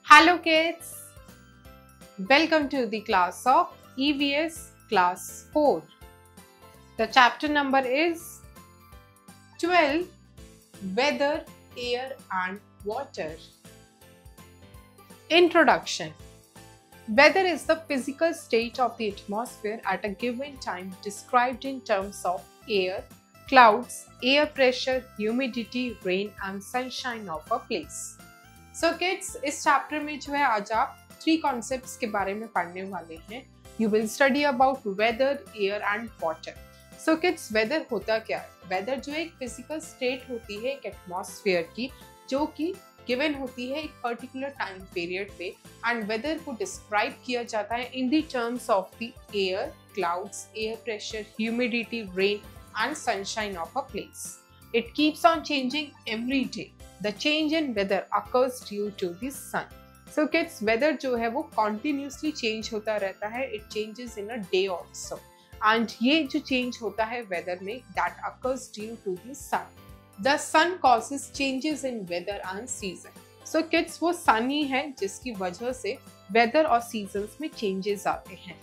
Hello kids, welcome to the class of EVS class 4. The chapter number is 12, Weather, Air and Water. Introduction. Weather is the physical state of the atmosphere at a given time described in terms of air, clouds, air pressure, humidity, rain and sunshine of a place. So kids, इस chapter में जो है आज आप 3 concepts के बारे में पढ़ने वाले हैं. You will study about weather, air and water. So kids, weather होता क्या है? Weather जो एक physical state होती है एक एटमॉस्फेयर की, जो कि गिवन होती है एक पर्टिकुलर टाइम पीरियड पे, एंड वेदर को डिस्क्राइब किया जाता है in the terms of the air, clouds, air pressure, humidity, rain and sunshine of a place. It keeps on changing every day. The change in weather occurs due to the sun. So kids, weather जो है वो continuously change होता रहता है. It changes in a day also, and ये जो change होता है वेदर में, that occurs due to the sun. The sun causes changes in weather and season. So kids, वो sun ही है जिसकी वजह से weather और seasons में changes आते हैं.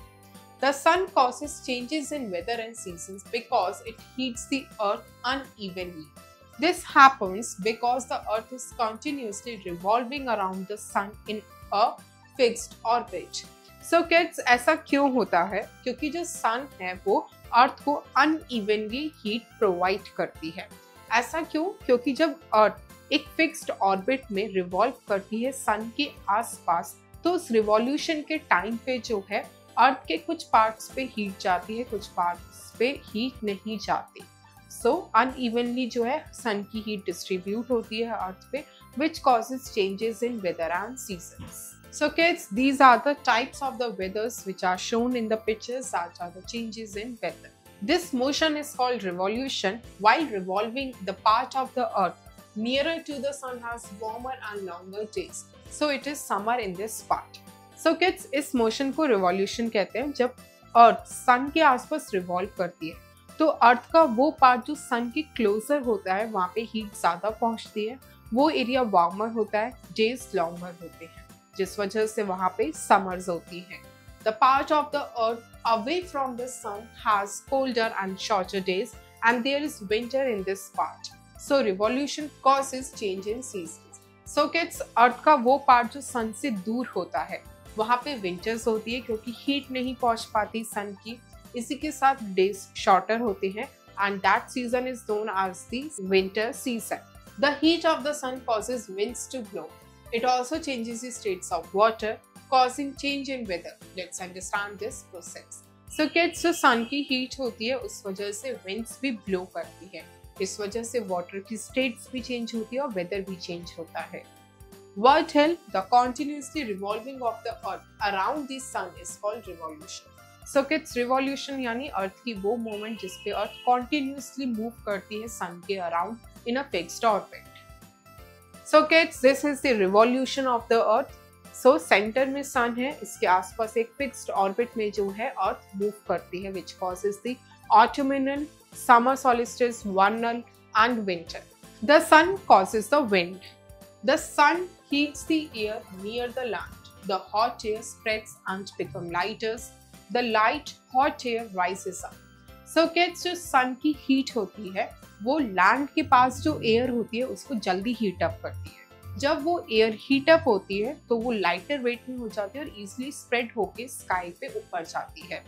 The sun causes changes in weather and seasons because it heats the earth unevenly. This happens because the earth is continuously revolving around the sun in a fixed orbit. So kids, ऐसा क्यों होता है? क्योंकि जो sun है वो earth को unevenly heat provide करती है. ऐसा क्यों? क्योंकि जब अर्थ एक फिक्स्ड ऑर्बिट में रिवॉल्व करती है सन के आसपास, तो उस रिवॉल्यूशन के टाइम पे जो है अर्थ के कुछ पार्ट्स पे हीट जाती है, कुछ पार्ट्स पे हीट नहीं जाती. सो अनइवनली जो है सन की हीट डिस्ट्रीब्यूट होती है अर्थ पे, which causes changes in weather and seasons. So kids, these are the types of the weathers which are shown in the pictures, that are the changes in weather. This motion is called revolution. While revolving, the part of the earth nearer to the sun has warmer and longer days. So it is summer in this part. So kids, इस motion को revolution कहते हैं. जब earth sun के आसपास revolve करती है, तो earth का वो part जो sun के closer होता है, वहाँ पे heat ज़्यादा पहुँचती है, वो area warmer होता है, days longer होते हैं, जिस वजह से वहाँ पे summers होती हैं. The part of the earth away from the sun has colder and shorter days, and there is winter in this part. So revolution causes change in seasons. So kids, earth का वो part जो sun से दूर होता है, वहाँ पे winters होती है क्योंकि heat नहीं पहुँच पाती sun की. इसी के साथ days shorter होते हैं, and that season is known as the winter season. The heat of the sun causes winds to blow. It also changes the states of water, causing change in weather. Let's understand this process. So kids, जो sun की heat होती है उस वजह से winds भी blow करती है. इस वजह से water की states भी change होती है और weather भी change होता है. What help the continuously revolving of the earth around the sun is called revolution. So kids, revolution यानी earth की वो moment जिस पे earth continuously move करती है sun के around in a fixed orbit. So kids, this is the revolution of the earth. So centre में सन है, इसके आसपास एक फिक्स्ड ऑर्बिट में जो है अर्थ मूव करती है, which causes the autumnal, summer solstice, vernal and winter. The sun causes the wind. The sun heats the air near the land. The hot air spreads and become lighter. The light hot air rises up. So kids, जो sun की heat होती है वो land के पास जो air होती है उसको जल्दी हीट अप करती है. जब वो एयर हीट अप होती है तो वो लाइटर वेट में हो जाती है और इजीली स्प्रेड होके स्काई पे ऊपर जाती है.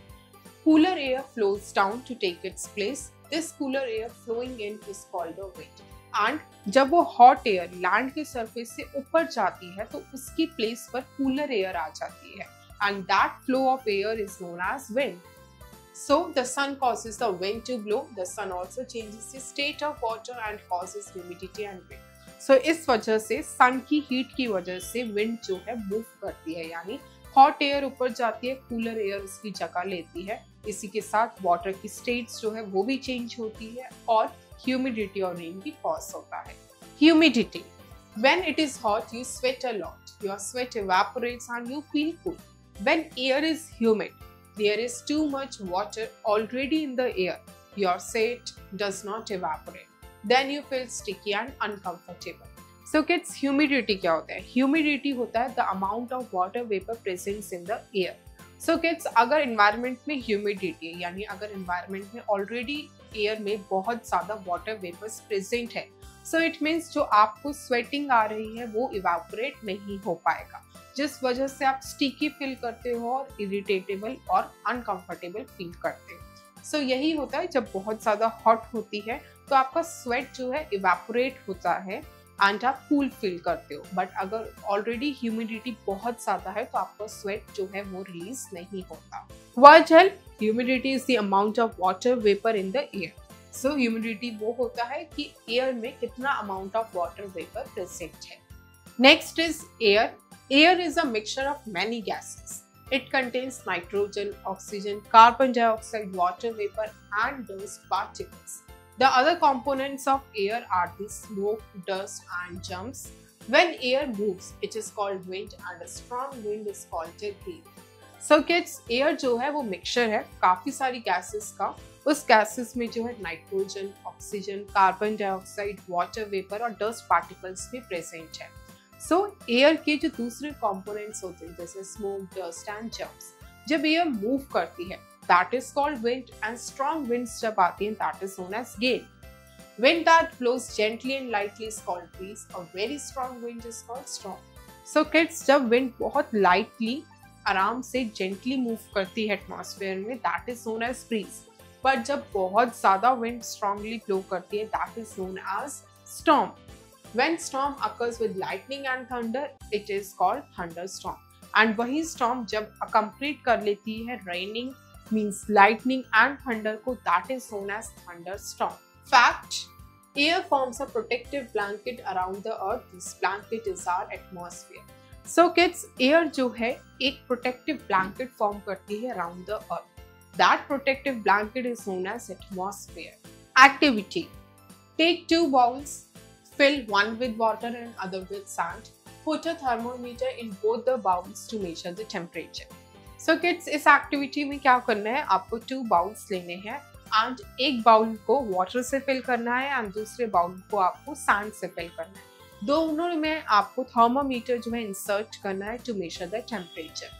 Cooler air flows down to take its place. This cooler air flowing in is called the wind. And जब वो हॉट एयर लैंड के सरफेस से ऊपर जाती है तो उसकी प्लेस पर कूलर एयर आ जाती है, and that flow of air is known as wind. So the sun causes the wind to blow. The sun also changes the state of water and causes humidity and wind. So इस वजह से सन की heat की वजह से wind जो है move करती है, यानी हॉट एयर ऊपर जाती है, कूलर एयर उसकी जगह लेती है. इसी के साथ वाटर की स्टेट्स जो है वो भी चेंज होती है और ह्यूमिडिटी और रेन भी कॉज होता है. Humidity. When it is hot, you sweat a lot. Your sweat evaporates and you feel cool. When air is humid, there is too much water already in the air. Your sweat does not evaporate. then you feel sticky and uncomfortable. So kids, humidity क्या होता है? Humidity होता है the amount of water vapor present in the air. So kids, अगर environment में humidity है, यानी अगर environment में already air में बहुत ज़्यादा water vapors present है, so it means जो आपको sweating आ रही है वो evaporate नहीं हो पाएगा, जिस वजह से आप sticky feel करते हो और irritable और uncomfortable feel करते हो. So यही होता है जब बहुत ज़्यादा hot होती है तो आपका sweat जो है evaporate होता है एंड आप कूल फील करते हो. बट अगर ऑलरेडी ह्यूमिडिटी बहुत ज़्यादा है तो आपका स्वेट जो है वो रिलीज नहीं होता. What help? Humidity is the amount of water vapour in the air. So humidity वो होता है कि एयर में कितना amount of water vapour present है. Next is air. Air is a mixture of many gases. It contains nitrogen, oxygen, carbon dioxide, water vapor and dust particles. The other components of air are the smoke, dust and germs. When air moves, it is called wind and a strong wind is called a gale. So kids, air जो है वो mixture है काफ़ी सारी gases का. उस gases में जो है nitrogen, oxygen, carbon dioxide, water vapor और dust particles भी present है. So air के जो दूसरे components होते हैं जैसे smoke, dust and germs, जब air move करती है that is called wind and strong winds जब आती हैं that is known as gale. Wind that blows gently and lightly is called breeze. A very strong wind is called storm. So kids, जब wind बहुत lightly आराम से gently move करती है atmosphere में that is known as breeze. पर जब बहुत ज़्यादा wind strongly blow करती है that is known as storm. When storm occurs with lightning and thunder, it is called thunderstorm. And वही storm जब accompanied कर लेती है raining, means lightning and thunder को, that is known as thunderstorm. Fact: air forms a protective blanket around the earth. This blanket is our atmosphere. So kids, air जो है एक protective blanket form करती है around the earth. That protective blanket is known as atmosphere. Activity: take 2 bowls. Fill one with water and other with sand. Put a thermometer in both the bowls to measure the temperature. So kids, इस activity में क्या करना है? आपको 2 bowls लेने हैं and एक bowl को वाटर से फिल करना है एंड दूसरे बाउल को आपको सैंड से फिल करना है. दोनों में आपको थर्मोमीटर जो है इंसर्ट करना है to measure the temperature.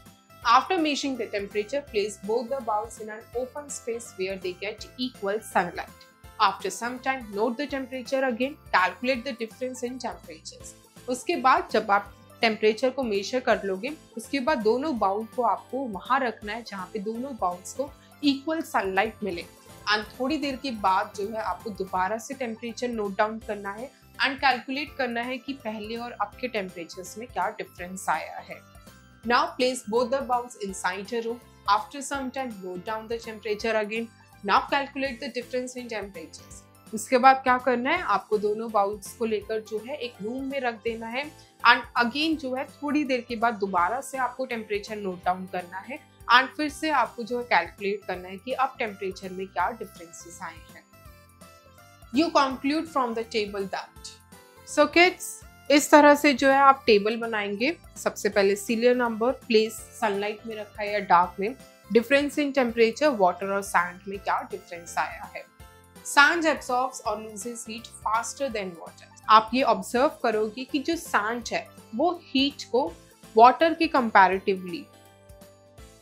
After measuring the temperature, place both the bowls in an open space where they get equal sunlight. After some time, note the temperature again. Calculate the difference in temperatures. उसके बाद जब आप temperature को major कर लोगे, उसके बाद दोनों बाउल को आपको वहाँ रखना है जहाँ पे दोनों बाउल्स को इक्वल सनलाइट मिले. एंड थोड़ी देर के बाद जो है आपको दोबारा से टेम्परेचर नोट डाउन करना है एंड कैलकुलेट करना है कि पहले और अब के टेम्परेचर्स में क्या डिफरेंस आया है. Now place both the bowls inside a room. After some time, note down the temperature again. Now calculate the difference in temperatures. उसके बाद क्या करना है? आपको दोनों बाउल्स को लेकर जो है एक रूम में रख देना है एंड अगेन जो है थोड़ी देर के बाद दोबारा से आपको टेम्परेचर नोट डाउन करना है एंड फिर से आपको जो है कैलकुलेट करना है कि अब टेम्परेचर में क्या डिफरेंसेस आए हैं. You conclude from the table that. So kids, इस तरह से जो है आप टेबल बनाएंगे. सबसे पहले सीरियल नंबर, प्लेस, सनलाइट में रखा है या डार्क में, डिफरेंस इन टेम्परेचर, वाटर और सैंड में क्या डिफरेंस आया है. सैंड एब्सॉर्ब्स और loses heat faster than water. आप ये ऑब्जर्व करोगे कि जो सैंड है वो हीट को वाटर के कंपैरेटिवली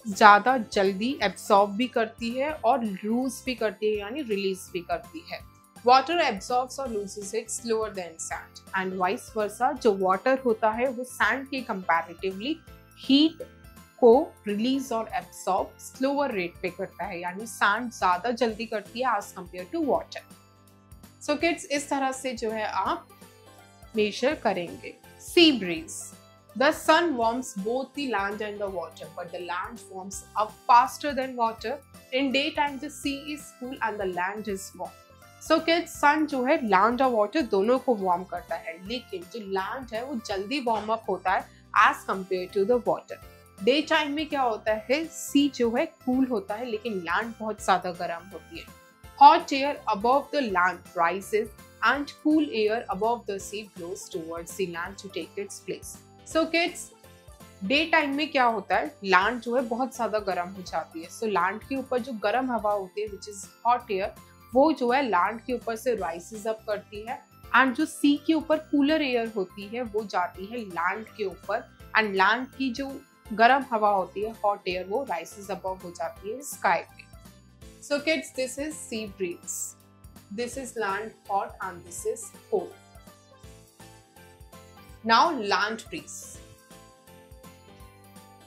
ज़्यादा जल्दी एब्सॉर्ब भी करती है और लूज भी करती है, यानी रिलीज भी करती है. Water absorbs or loses it slower than sand and vice versa. जो water होता है वो sand के comparatively heat को release और absorb slower rate पे करता है, यानी sand ज़्यादा जल्दी करती है as compared to water. So kids, इस तरह से जो है आप measure करेंगे. Sea breeze. The sun warms both the land and the water, but the land warms up faster than water. In daytime, the sea is cool and the land is warm. So kids, sun जो है land और water दोनों को warm करता है, लेकिन जो land है वो जल्दी वार्म अप होता है as compare to the water. Daytime में क्या होता है, सी जो है कूल होता है लेकिन लैंड बहुत ज्यादा गर्म होती है. Hot air above the land rises and cool air above the sea blows towards the land to take its place. So kids, daytime में क्या होता है, लैंड जो है बहुत ज्यादा गर्म हो जाती है. सो लैंड के ऊपर जो गर्म हवा होती है विच इज हॉट एयर, वो जो है लैंड के ऊपर से राइसेस अप करती है, एंड जो सी के ऊपर कूलर एयर होती है वो जाती है लैंड के ऊपर, एंड लैंड की जो गर्म हवा होती है हॉट एयर वो राइसेस अबव हो जाती है स्काई पे। So kids, this is sea breeze, this is land hot and this is cold. Now land breeze.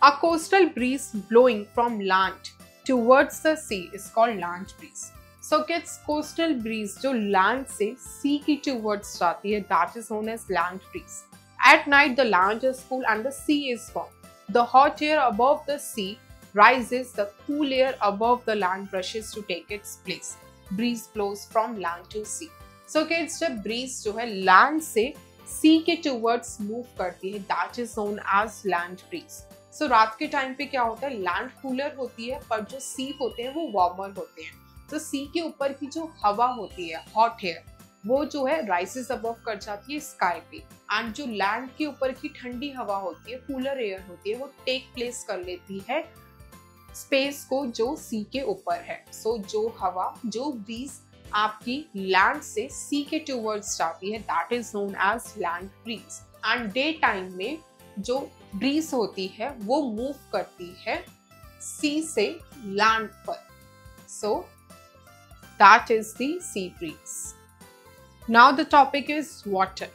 A coastal breeze blowing from land towards the sea is called land breeze. So kids, coastal breeze जो land से sea की towards जाती है, that is known as land breeze. At night the land is cool and the sea is warm. The hot air above the sea rises, the cool air above the land rushes to take its place. Breeze blows from land to sea. So kids, जब breeze जो है land से sea के towards move करती है, that is known as land breeze. सो रात के time पे क्या होता है, लैंड कूलर होती है पर जो सी होते हैं वो वार्मर होते हैं। तो सी के ऊपर की जो हवा होती है हॉट एयर वो जो है राइसेस अबव कर जाती है स्काई पे, एंड जो लैंड के ऊपर की ठंडी हवा होती है कूलर एयर होती है वो टेक प्लेस कर लेती है स्पेस को जो सी के ऊपर है। सो जो हवा जो ब्रीज आपकी लैंड से सी के टूवर्ड्स जाती है that is known as land breeze. And daytime में जो ब्रीज होती है वो मूव करती है सी से लैंड पर। So that is the sea breeze. Now the topic is water.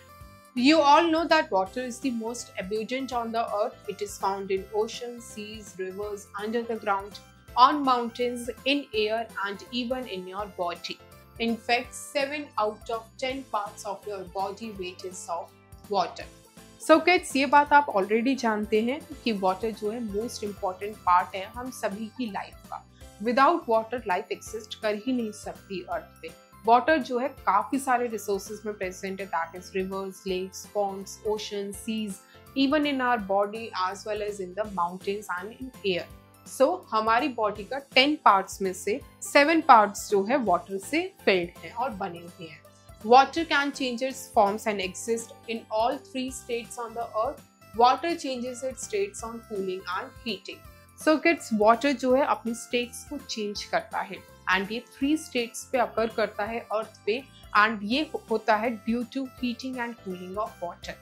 You all know that water is the most abundant on the earth. It is found in oceans, seas, rivers, under the ground, on mountains, in air, and even in your body. In fact, 7 out of 10 parts of your body weight is of water. So kids, ये बात आप already जानते हैं कि water जो है most important part है हम सभी की लाइफ का। विदाउट वाटर लाइफ एक्सिस्ट कर ही नहीं सकती अर्थ पे। वाटर जो है काफी सारे रिसोर्सेज में प्रेजेंट है, that is rivers, lakes, ponds, ocean, seas, even in our body as well as in the mountains and in air. So हमारी बॉडी का 10 पार्ट्स में से 7 पार्ट्स जो है वाटर से फिल्ड हैं और बने हुए हैं। Water can change its forms and exist in all 3 states on the earth. Water changes its states on cooling and heating. So kids, water जो है अपनी states को change करता है and ये 3 states पे occur करता है अर्थ पे, and ये होता है due to heating and cooling of water.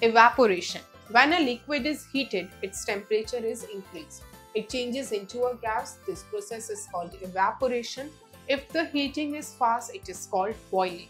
Evaporation. When a liquid is heated, its temperature is increased. It changes into a gas. This process is called evaporation. If the heating is fast, it is called boiling.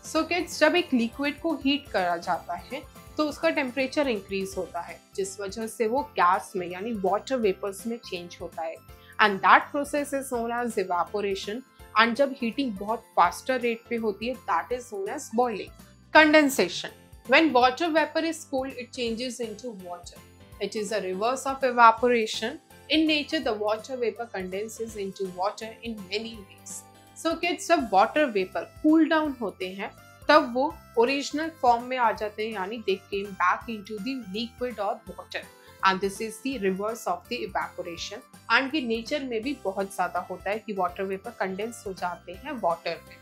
So kids, जब एक liquid को heat करा जाता है तो उसका temperature increase होता है जिस वजह से वो गैस में यानी वाटर वेपर्स में चेंज होता है, and that process is known as evaporation. And जब हीटिंग बहुत फास्टर रेट पे होती है that is known as boiling. Condensation. When water vapor is cooled, it changes into water. It is a reverse of evaporation. In nature, the water vapor condenses into water in many ways. So kids, जब water vapor cool down होते हैं तब वो original form में आ जाते हैं, यानी they came back into the liquid or water. And this is the reverse of the evaporation. And ये nature में भी बहुत ज़्यादा होता है कि water vapor condense हो जाते हैं water में.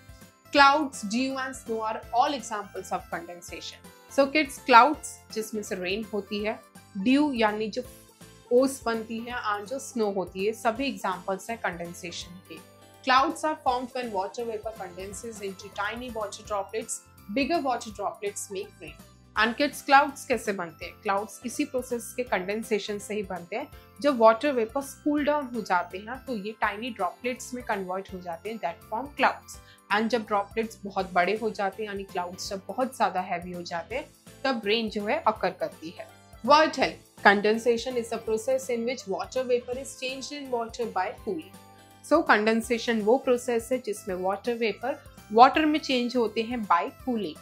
Clouds, dew and snow are all examples of condensation. So kids, clouds जिसमें से rain होती है, dew यानी जो ओस बनती है और जो स्नो होती है, सभी एग्जांपल्स है कंडेंसेशन के। Clouds are formed when water vapor condenses into tiny water droplets. Bigger water droplets make rain. And kids, clouds कैसे बनते हैं? Clouds इसी प्रोसेस के कंडेंसेशन से ही बनते हैं। जब वाटर वेपर्स कूल डाउन हो जाते हैं तो ये टाइनी ड्रॉपलेट्स में कन्वर्ट हो जाते हैं, दैट फॉर्म क्लाउड्स। एंड जब ड्रॉपलेट्स बहुत बड़े हो जाते हैं यानी क्लाउड्स जब बहुत ज़्यादा हैवी हो जाते हैं तब रेन जो है अकर करती है। Volatile. Condensation is a process in which water vapor is changed in water by cooling. So condensation वो प्रोसेस है जिसमें water vapor water में change होते हैं by cooling.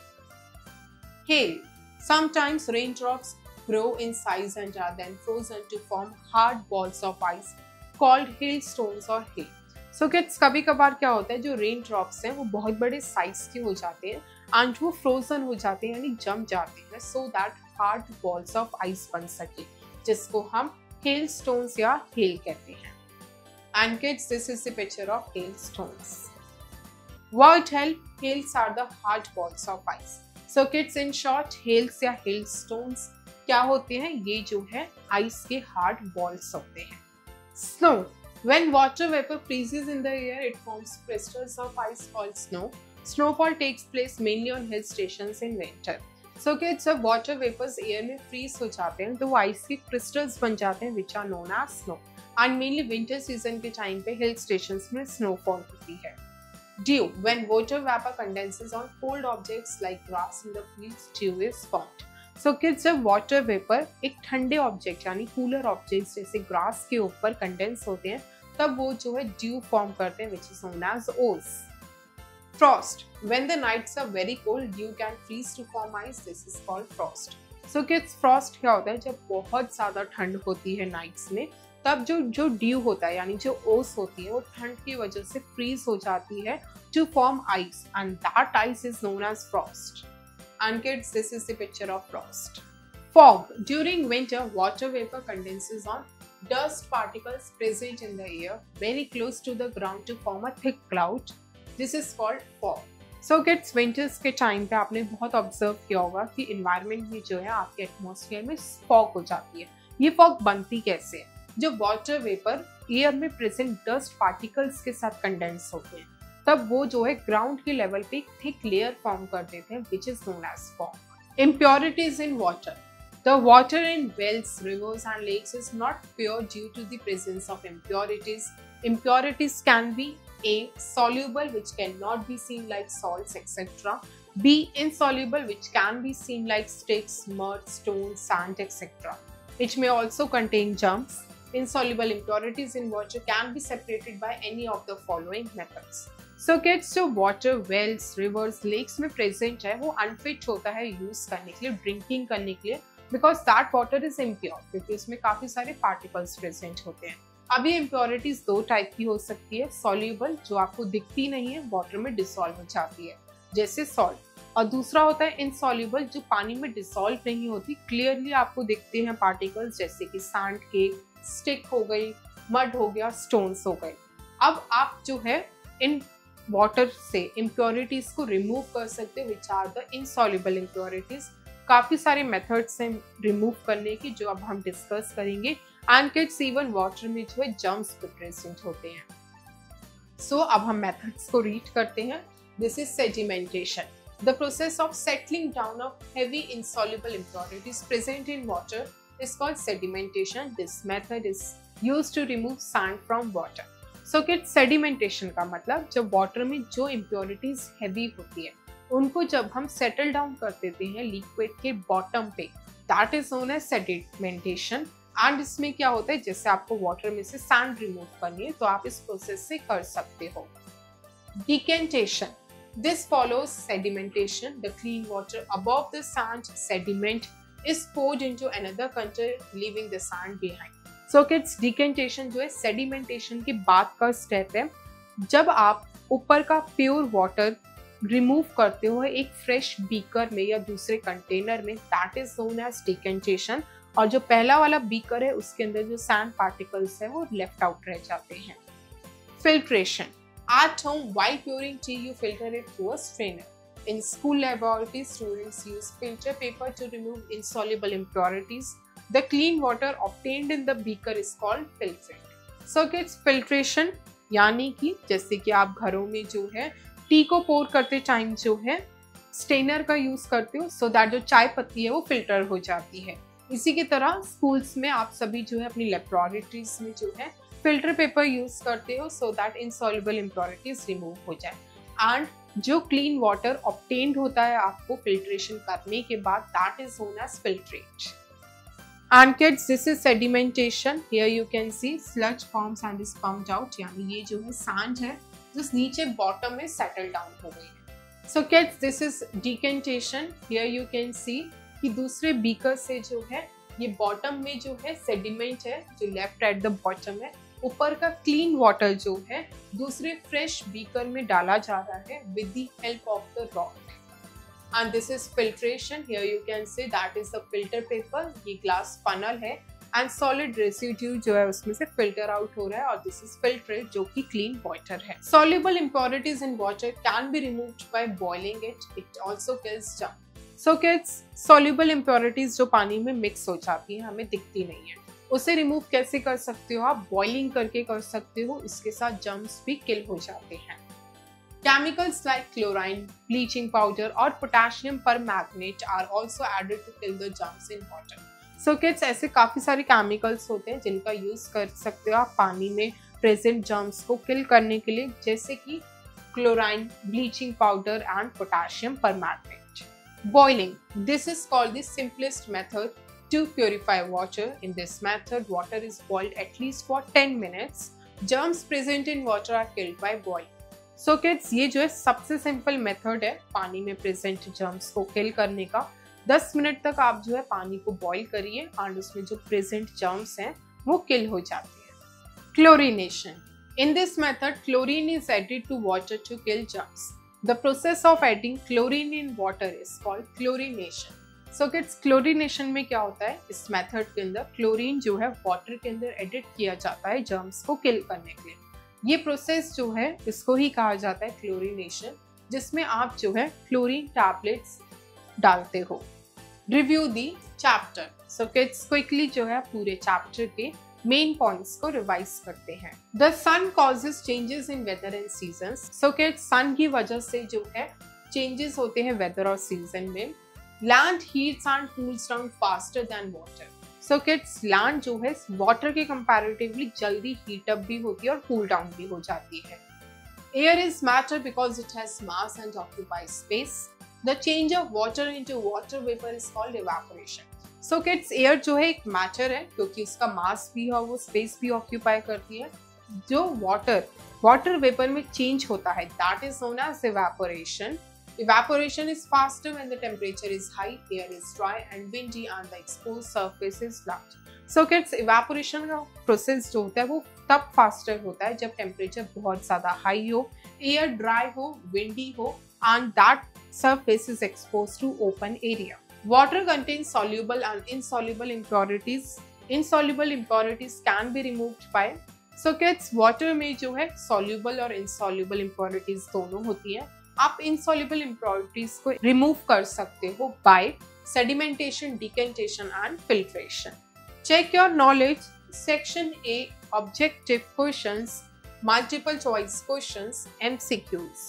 Hail. Sometimes raindrops grow in size and are then frozen to form hard balls of ice called hailstones or hail. So kids, कभी कभार क्या होता है जो रेन ड्रॉप्स हैं वो बहुत बड़े साइज के हो जाते हैं एंड वो फ्रोजन हो जाते हैं यानी जम जाते हैं so that hard balls of ice बन सके, जिसको हम हेल स्टोन्स या हेल कहते हैं। And kids, this is the picture of hail stones. What hails are the hard balls of ice. So kids, in short, hails या hailstones क्या होते हैं? ये जो है आइस के हार्ड बॉल्स होते हैं। Snow. When water vapor freezes in the air, it forms crystals of ice called snow. Snowfall takes place mainly on hill stations in winter. So kids, जब वाटर वेपर्स एयर में freeze हो जाते हैं तो वो ice के crystals बन जाते हैं which are known as snow and mainly winter season के टाइम पे हिल स्टेशंस में स्नोफॉल होती है. Dew, when water vapor condenses on cold objects like grass in the fields, dew is formed. So kids, जब water vapour एक ठंडे object यानी cooler objects जैसे ग्रास के ऊपर कंडेंस होते हैं तब वो जो है ड्यू फॉर्म करते हैं विच इज नोन एज ओस. Frost. When the nights are very cold, dew can freeze to form ice. This is called frost. So kids, frost क्या होता है? जब बहुत ज़्यादा ठंड होती है नाइट्स में तब जो ड्यू होता है यानी जो ओस होती है वो ठंड की वजह से फ्रीज हो जाती है to form ice and that ice is known as frost. And kids, this is the picture of frost. Fog. During winter, water vapor condenses on dust particles present in the air very close to the ground to form a thick cloud. This is called fog. So kids, winters के time पे आपने बहुत observe किया होगा कि environment में जो है आपके एटमॉस्फेयर में फॉग हो जाती है. ये फॉग बनती कैसे है? जो वाटर वेपर एयर में प्रेजेंट डस्ट पार्टिकल्स के साथ कंडेंस होते हैं तब वो जो है ग्राउंड के लेवल पे एक थिक लेयर फॉर्म कर देते हैं which is known as fog. Impurities in water. The water in wells, rivers and lakes is not pure due to the presence of impurities. Impurities can be A. Soluble, which cannot be seen like salts, etc. B. Insoluble, which can be seen like sticks, mud, stones, sand, etc. It may also contain germs. Insoluble impurities in water can be separated by any of the following methods. So kids, जो water wells, rivers, lakes में present है वो unfit होता है use करने के लिए, drinking करने के लिए because that water is impure क्योंकि उसमें काफी सारे particles present होते हैं. अब ये impurities दो टाइप की हो सकती है. Soluble, जो आपको दिखती नहीं है, वाटर में डिसॉल्व हो जाती है जैसे सॉल्ट, और दूसरा होता है इनसॉल्युबल जो पानी में डिसॉल्व नहीं होती, क्लियरली आपको दिखते हैं पार्टिकल्स जैसे कि सैंड के, स्टिक हो गई, मड हो गया, स्टोन्स हो गए. अब आप जो है इन वाटर से इम्प्योरिटीज को रिमूव कर सकते हैं which are the insoluble impurities. काफी सारे मेथड्स हैं रिमूव करने की जो अब हम डिस्कस करेंगे. एंड किड्स, इवन वाटर में जो है जर्म्स प्रेजेंट होते हैं. सो अब हम मेथड्स को रीड करते हैं. This is sedimentation, the process of settling down of heavy insoluble impurities present in water is called sedimentation. This method is used to remove sand from water. So kids, sedimentation का मतलब जब water में जो impurities heavy होती है उनको जब हम settle down कर देते हैं लिक्विड के बॉटम पे, that is known as sedimentation. And इसमें क्या होता है, जैसे आपको वाटर में से सैंड रिमूव करनी है तो आप इस प्रोसेस से कर सकते हो. Decantation. This follows sedimentation. The clean water above the sand sediment is poured into another container, leaving the sand behind. So kids, decantation जो है sedimentation के बाद का स्टेप है. जब आप ऊपर का प्योर वाटर रिमूव करते हो एक फ्रेश बीकर में या दूसरे कंटेनर में, that is known as decantation. और जो पहला वाला बीकर है उसके अंदर जो सैंड पार्टिकल्स है वो लेफ्ट आउट रह जाते हैं. Filtration. At home, while pouring tea, you filter it through a strainer. In school laboratories, students use filter paper to remove insoluble impurities. The clean water obtained in the beaker is called filtrate. So kids, filtration यानी कि जैसे कि आप घरों में जो है T को पोर करते टाइम जो है स्टेनर का यूज करते हो सो दैट जो चाय पत्ती है वो फिल्टर हो जाती है. इसी की तरह स्कूल्स में आप सभी जो है अपनी लेबोरेटरीज में जो है फिल्टर पेपर यूज करते हो so that insoluble impurities remove हो जाए. एंड जो क्लीन वाटर ऑब्टेन्ड होता है आपको फिल्ट्रेशन करने के बाद, that is known as filtrate. And kids, this is sedimentation. Here you can see sludge forms and is pumped out, यानी ये जो है सैंड है जो नीचे बॉटम में सेटल डाउन हो गई है. So kids, this is decantation. Here you can सी कि दूसरे बीकर से जो है ये बॉटम में जो है सेडिमेंट है जो लेफ्ट एट द बॉटम है, ऊपर का क्लीन वाटर जो है दूसरे फ्रेश बीकर में डाला जा रहा है with the help of the rod. And this is filtration. Here you can say that is the filter paper. ये ग्लास फनल है एंड सॉलिड रेसिड्यू जो है उसमें से फिल्टर आउट हो रहा है, और दिस इज फिल्ट्रेट जो कि क्लीन वाटर है. Soluble impurities in water can be removed by boiling it. It also kills germ. So kids, soluble impurities जो पानी में मिक्स हो जाती है हमें दिखती नहीं है, उसे रिमूव कैसे कर सकते हो आप? बॉइलिंग करके कर सकते हो, इसके साथ जर्म्स भी किल हो जाते हैं। Chemicals like chlorine, bleaching powder और potassium permanganate are also added to kill the germs in water. So kids, ऐसे काफी सारे केमिकल्स होते हैं जिनका यूज कर सकते हो आप पानी में प्रेजेंट जर्म्स को किल करने के लिए, जैसे कि chlorine, bleaching powder and potassium permanganate. Boiling. This is called the simplest method to purify water. In this method, water is boiled at least for 10 minutes. Germs present in water are killed by boiling. So kids, ये जो है सबसे simple method है पानी में present germs को किल करने का। 10 मिनट तक आप जो है पानी को बॉईल करिए एंड उसमें जो प्रेजेंट जर्म्स हैं वो किल हो जाते हैं। Chlorination. In this method chlorine is added to water to kill germs. The process of adding chlorine in water is called chlorination. So kids, chlorination में क्या होता है? इस मेथड के अंदर क्लोरीन जो है वाटर के अंदर एडिट किया जाता है जर्म्स को किल करने के लिए। ये प्रोसेस जो है इसको ही कहा जाता है क्लोरीनेशन, जिसमें आप जो है क्लोरीन टैबलेट्स डालते हो। Review the chapter. So kids, quickly जो है पूरे चैप्टर के मेन पॉइंट्स को रिवाइज करते हैं। The sun causes changes in weather and seasons. So kids, sun की वजह से जो है चेंजेस होते हैं वेदर और सीजन में। Land heats and cools down faster than water. So kids, land जो है वाटर के कंपैरेटिवली जल्दी हीट अप भी होती है और कूल डाउन भी हो जाती है। Air is matter because it has mass and occupies space. The change of water into water vapour is called evaporation. So kids, air जो है एक मैटर है क्योंकि उसका मास भी है, वो स्पेस भी ऑक्यूपाई करती है। जो वाटर वेपर में चेंज होता है that is known as evaporation. Evaporation is faster when the temperature is high, air is dry and windy and the exposed surface is flat. So kids, evaporation का process जो होता है वो तब faster होता है जब temperature बहुत ज़्यादा high हो, air dry हो, windy हो and that surface is exposed to open area. Water contains soluble and insoluble impurities. Insoluble impurities can be removed by. So kids, water में जो है soluble और insoluble impurities दोनों होती हैं। आप insoluble impurities को रिमूव कर सकते हो bye sedimentation, decantation and filtration. Check your knowledge. Section A, objective questions, multiple choice questions, MCQs.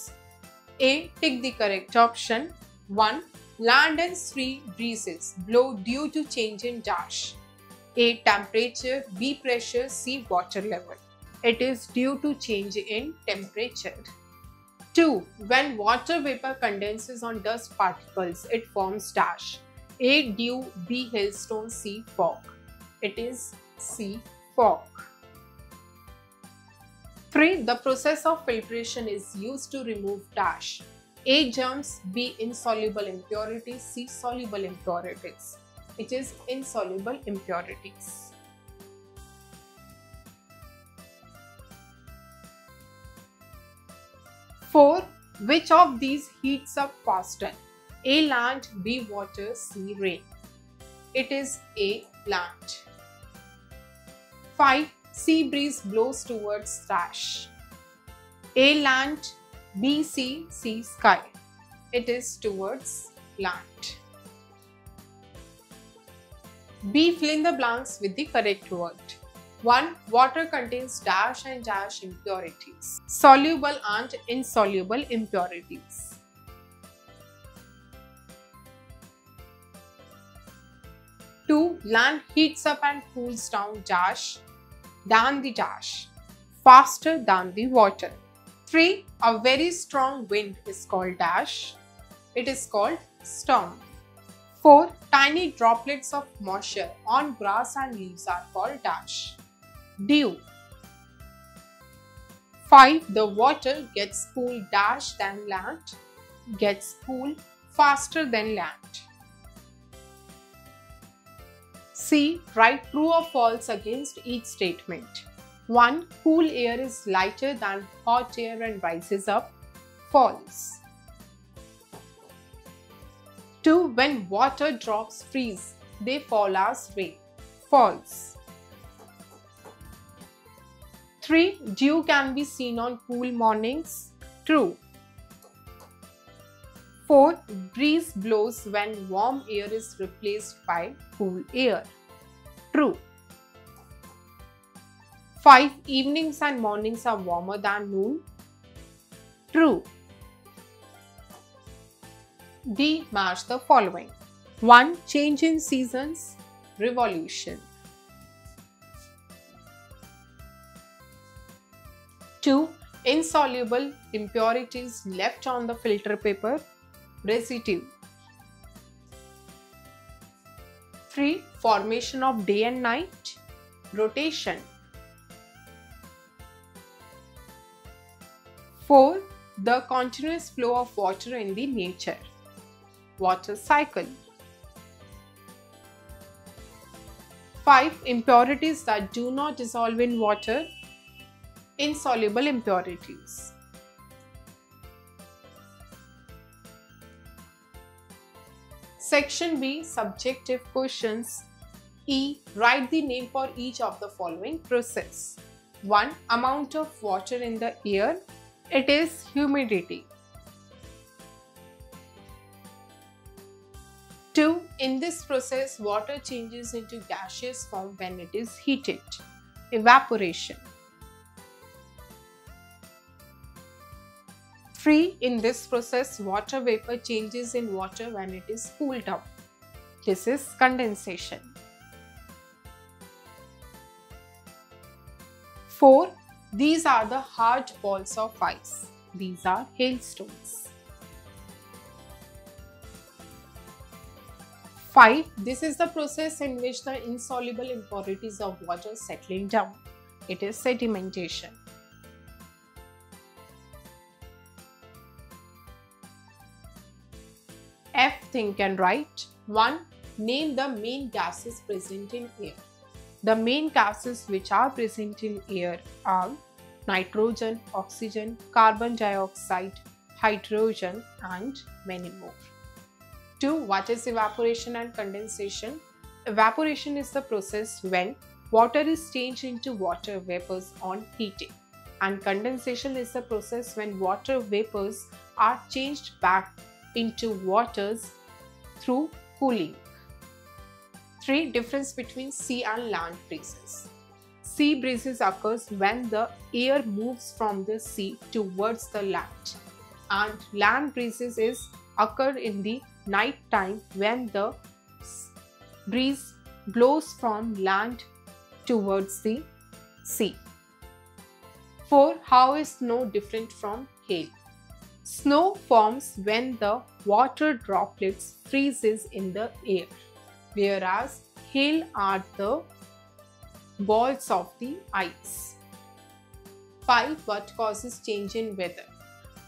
A, tick the correct option. 1. Land and sea breezes blow due to change in dash. A, temperature, B, pressure, C, water level. It is due to change in temperature. 2. When water vapor condenses on dust particles, it forms dash. A, dew, B, hailstone, C, fog. It is C, fog. 3. The process of filtration is used to remove dash. A, germs, B, insoluble impurities, C, soluble impurities. It is insoluble impurities. 4. Which of these heats up faster? A, land, B, water, C, rain. It is A, land. 5. Sea breeze blows towards dash. A, land, B, sea, C, sky. It is towards land. B, fill in the blanks with the correct word. 1. Water contains dash and dash impurities. Soluble and insoluble impurities. 2. Land heats up and cools down dash than the dash, faster than the water. 3. A very strong wind is called dash. It is called storm. 4. Tiny droplets of moisture on grass and leaves are called dash. Dew. 5. The water gets cool dash than land, gets cool faster than land. C. Write true or false against each statement. 1. Cool air is lighter than hot air and rises up. False. 2. When water drops freeze, they fall as rain. False. 3. Dew can be seen on cool mornings. True. 4. Breeze blows when warm air is replaced by cool air. True. 5. Evenings and mornings are warmer than noon. True. D. Match the following. 1. Change in seasons. Revolution. 2. Insoluble impurities left on the filter paper. Residue. 3. Formation of day and night. Rotation. 4. The continuous flow of water in the nature. Water cycle. 5. Impurities that do not dissolve in water. Insoluble impurities. Section B. Subjective questions. E. Write the name for each of the following process. 1. Amount of water in the air. It is humidity. 2. In this process, water changes into gaseous form when it is heated. Evaporation. 3. In this process, water vapor changes in water when it is cooled down. This is condensation. 4. These are the hard balls of ice. These are hailstones. 5. This is the process in which the insoluble impurities of water settling down. It is sedimentation. F. Think and write. 1. Name the main gases present in air. The main gases which are present in air are nitrogen, oxygen, carbon dioxide, hydrogen, and many more. 2. What is evaporation and condensation? Evaporation is the process when water is changed into water vapors on heating, and condensation is the process when water vapors are changed back into waters through cooling. 3. Difference between sea and land breezes. Sea breezes occurs when the air moves from the sea towards the land, and land breezes occur in the night time when the breeze blows from land towards the sea. 4. How is snow different from hail? Snow forms when the water droplets freezes in the air, whereas hail are the balls of the ice. 5. What causes change in weather?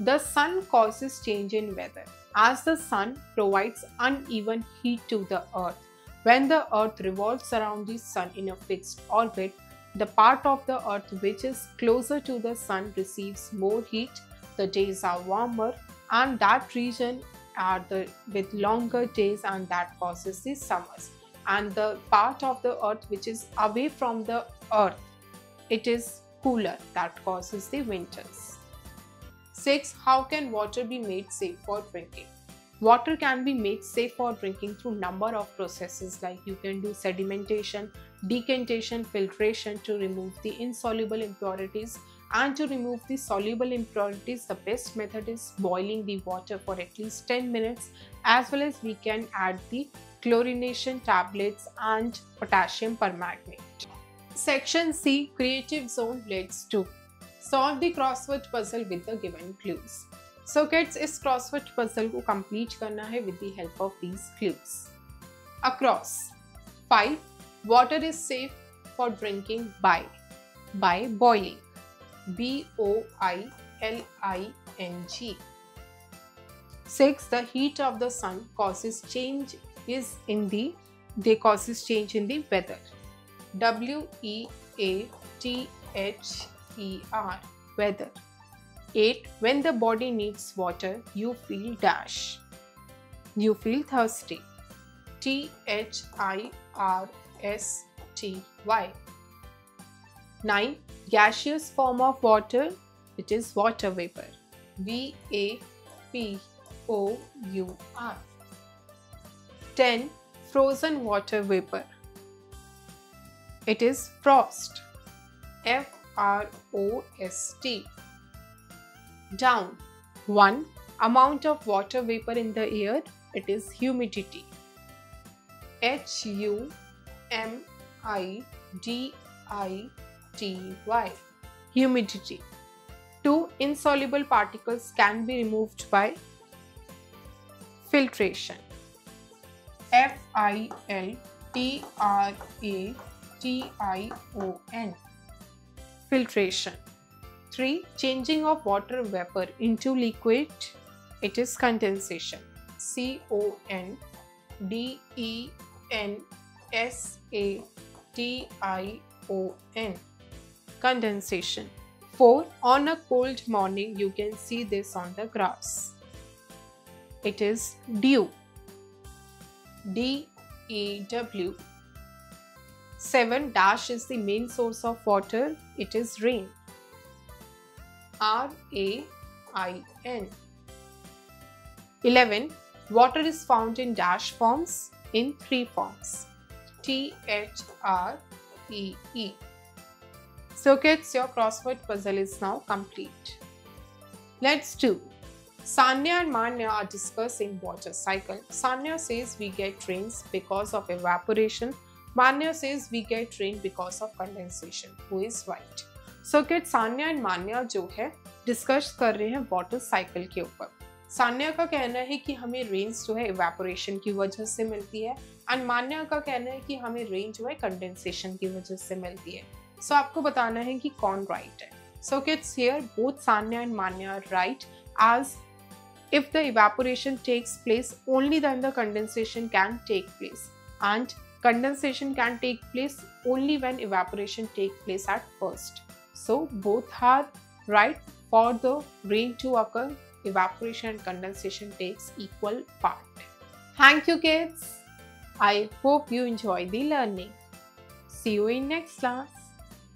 The sun causes change in weather, as the sun provides uneven heat to the earth. When the earth revolves around the sun in a fixed orbit, the part of the earth which is closer to the sun receives more heat, the days are warmer, and that region are with longer days, and that causes the summers. And the part of the earth which is away from the earth, it is cooler, that causes the winters. 6. How can water be made safe for drinking? Water can be made safe for drinking through number of processes, like you can do sedimentation, decantation, filtration to remove the insoluble impurities, and to remove the soluble impurities the best method is boiling the water for at least 10 minutes, as well as we can add the chlorination tablets and potassium permanganate. Section C. Creative zone leads to. Solve the crossword puzzle with the given clues. So kids, इस crossword puzzle को complete करना है with the help of these clues. Across. 5. Water is safe for drinking by boiling. BOILING. 6. The heat of the sun causes change in the weather. WEATHER. Weather. 8. When the body needs water, you feel dash. You feel thirsty. THIRSTY. 9. Gaseous form of water, it is water vapor. VAPOUR. 10. Frozen water vapor, it is frost. F-R-O-S-T. Down. 1. Amount of water vapor in the air. It is humidity. H-U-M-I-D-I-T-Y. Humidity. 2. Insoluble particles can be removed by filtration. F-I-L-T-R-A-T-I-O-N. Filtration. 3. Changing of water vapor into liquid. It is condensation. C-O-N-D-E-N-S-A-T-I-O-N. Condensation. 4. On a cold morning, you can see this on the grass. It is dew. D-E-W. 7. Dash is the main source of water. It is rain. R-A-I-N. 11. Water is found in dash forms in 3 forms. T-H-R-E-E. So kids, your crossword puzzle is now complete. Let's do. Sanya and Manya are discussing water cycle. Sanya says we get rains because of evaporation. Manya says we get rain because of condensation. Who is right? So kids, Sanya and Manya जो है discuss कर रहे हैं water cycle के ऊपर. सान्या का कहना है कि हमें रेन्स जो है इवेपोरेशन की वजह से मिलती है एंड मान्या का कहना है कि हमें रेन जो है कंडेंसेशन की वजह से मिलती है. सो आपको बताना है कि कौन राइट है. So kids, here both Sanya and Manya are right, as if the evaporation takes place only then the condensation can take place, and condensation can take place only when evaporation take place at first. So both are right. For the rain to occur, evaporation and condensation takes equal part. Thank you kids. I hope you enjoy the learning. See you in next class.